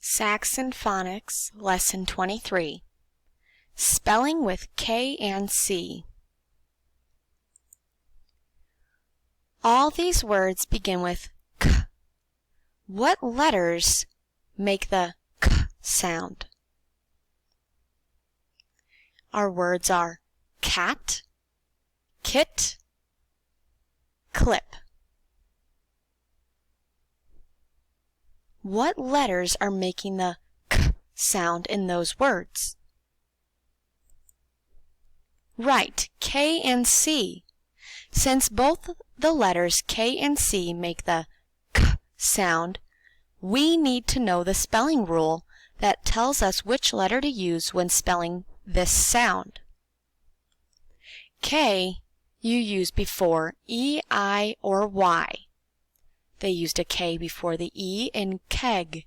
Saxon Phonics, Lesson 23. Spelling with K and C. All these words begin with K. What letters make the K sound? Our words are cat, kit, clip. What letters are making the K sound in those words? Right, K and C. Since both the letters K and C make the K sound, we need to know the spelling rule that tells us which letter to use when spelling this sound. K you use before E, I, or Y. They used a K before the E in keg.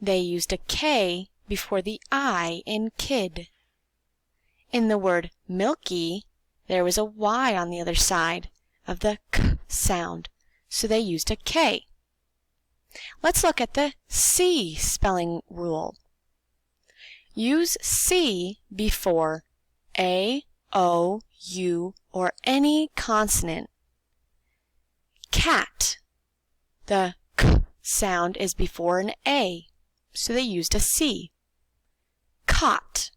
They used a K before the I in kid. In the word milky, there was a Y on the other side of the K sound, so they used a K. Let's look at the C spelling rule. Use C before A, O, U, or any consonant. Cat. The K sound is before an A, so they used a C. Cot.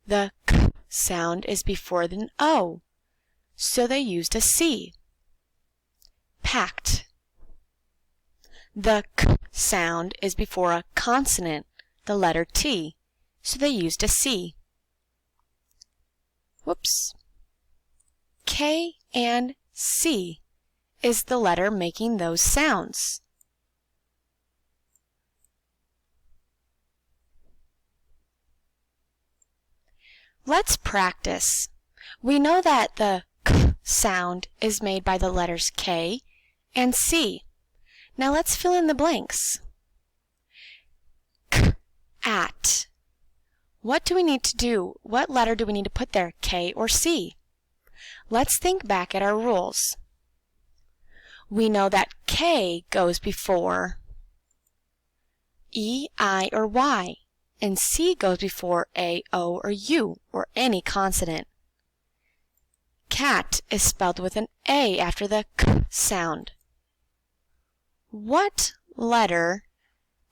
The K sound is before an O, so they used a C. Packed. The K sound is before a consonant, the letter T, so they used a C. Whoops. K and C is the letter making those sounds. Let's practice. We know that the K sound is made by the letters K and C. Now let's fill in the blanks. K, at. What do we need to do? What letter do we need to put there, K or C? Let's think back at our rules. We know that K goes before E, I, or Y, and C goes before A, O, or U, or any consonant. Cat is spelled with an A after the K sound. What letter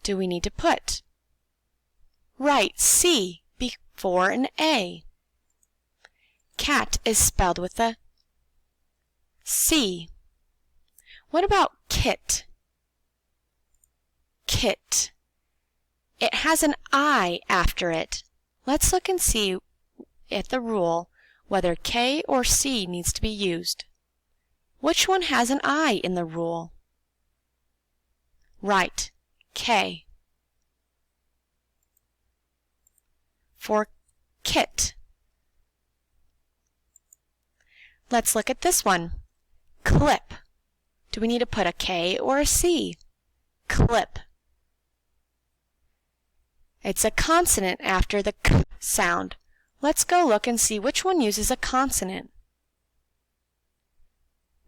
do we need to put? Right, C before an A. Cat is spelled with a C. What about kit? Kit. It has an I after it. Let's look and see at the rule whether K or C needs to be used. Which one has an I in the rule? Right, K. For kit. Let's look at this one. Clip. Do we need to put a K or a C? Clip. It's a consonant after the K sound. Let's go look and see which one uses a consonant.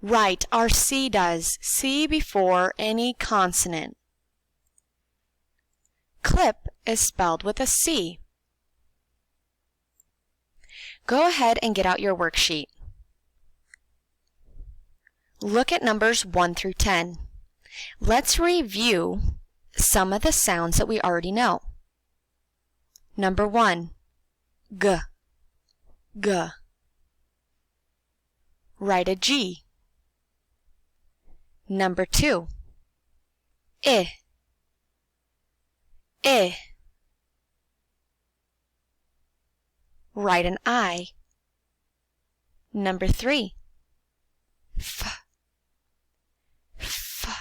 Right, our C does. C before any consonant. Clip is spelled with a C. Go ahead and get out your worksheet. Look at numbers 1 through 10. Let's review some of the sounds that we already know. Number 1, G, G. Write a G. Number 2, I, I. Write an I. Number 3, F, F.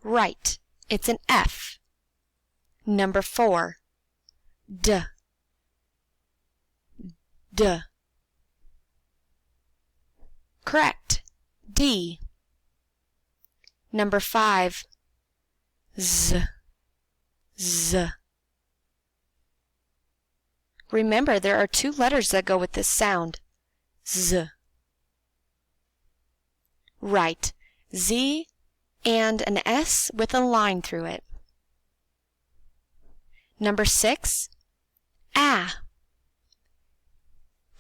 Right, it's an F. Number 4, D, D. Correct, D. Number 5, Z, Z. Remember, there are 2 letters that go with this sound. Z. Right. Z and an S with a line through it. Number 6, ah,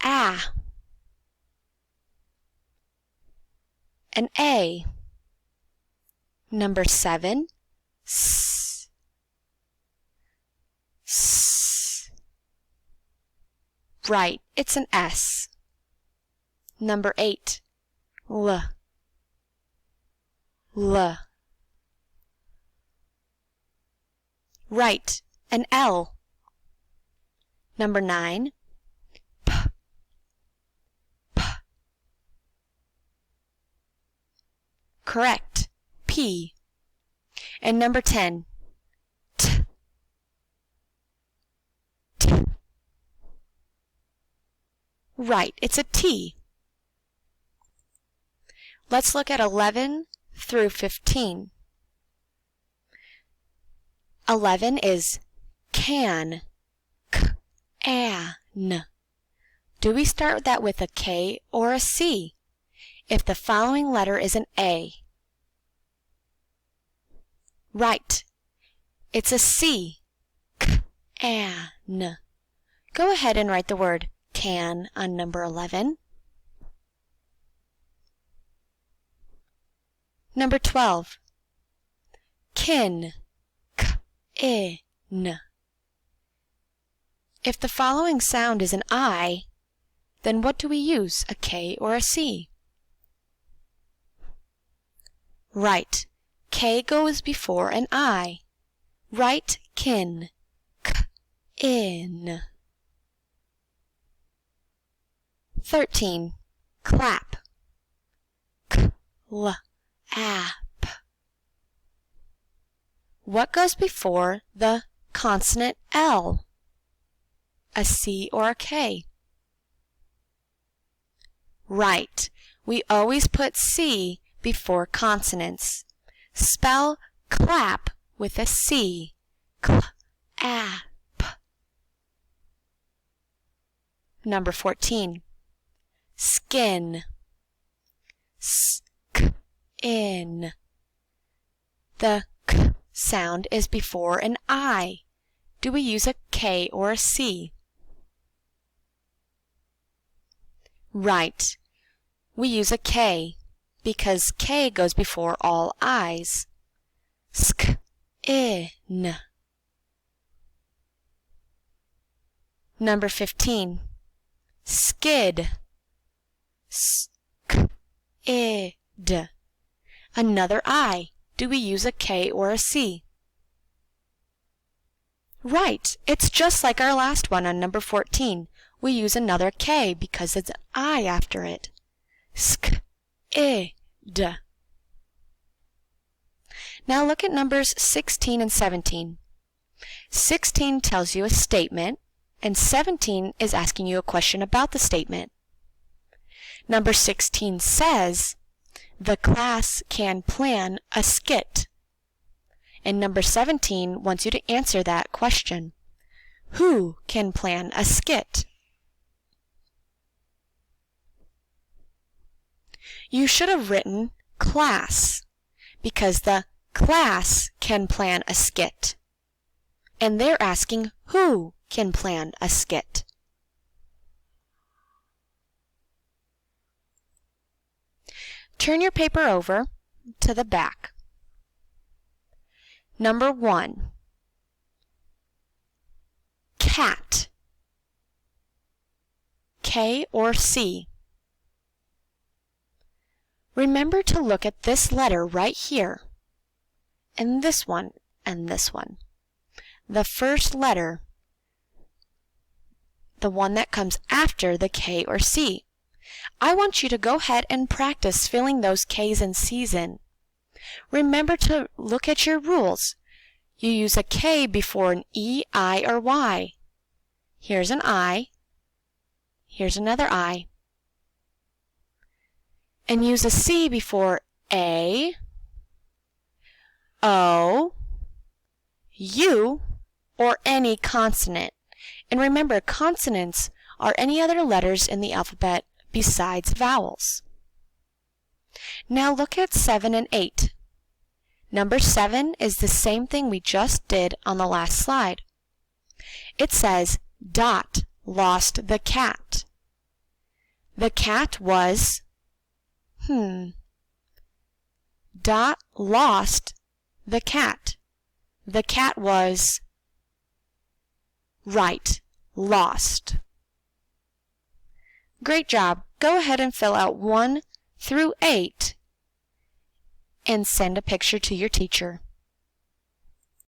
ah. An A. Number 7, S, S. Right, it's an S. Number 8, L, L. Right, an L. Number 9, P, P. Correct, P. And number 10, T, T. Right, it's a T. Let's look at 11 through 15. 11 is can, k-an. Do we start that with a K or a C if the following letter is an A? Right, it's a C, k-an. Go ahead and write the word can on number 11. Number 12, kin, k-in. If the following sound is an I, then what do we use, a K or a C? Right, K goes before an I. Right, kin, k-in. 13, clap, k-l-ap. What goes before the consonant L? A C or a K? Right, we always put C before consonants. Spell clap with a C. Cl-ap. Number 14, skin, sk-in. The k sound is before an I. Do we use a K or a C? Right, we use a K because K goes before all I's. Sk-in. Number 15, skid, sk-id. Another I. Do we use a K or a C? Right, it's just like our last one on number 14. We use another K because it's an I after it. Sk-id. Now look at numbers 16 and 17. 16 tells you a statement, and 17 is asking you a question about the statement. Number 16 says, the class can plan a skit. And number 17 wants you to answer that question. Who can plan a skit? You should have written class, because the class can plan a skit. And they're asking who can plan a skit. Turn your paper over to the back. Number 1, cat, K or C. Remember to look at this letter right here, and this one, and this one. The first letter, the one that comes after the K or C. I want you to go ahead and practice filling those K's and C's in. Remember to look at your rules. You use a K before an E, I, or Y. Here's an I. Here's another I. And use a C before A, O, U, or any consonant. And remember, consonants are any other letters in the alphabet besides vowels. Now look at 7 and 8. Number 7 is the same thing we just did on the last slide. It says, Dot lost the cat. The cat was, Dot lost the cat. The cat was, right, lost. Great job. Go ahead and fill out 1 through 8 and send a picture to your teacher.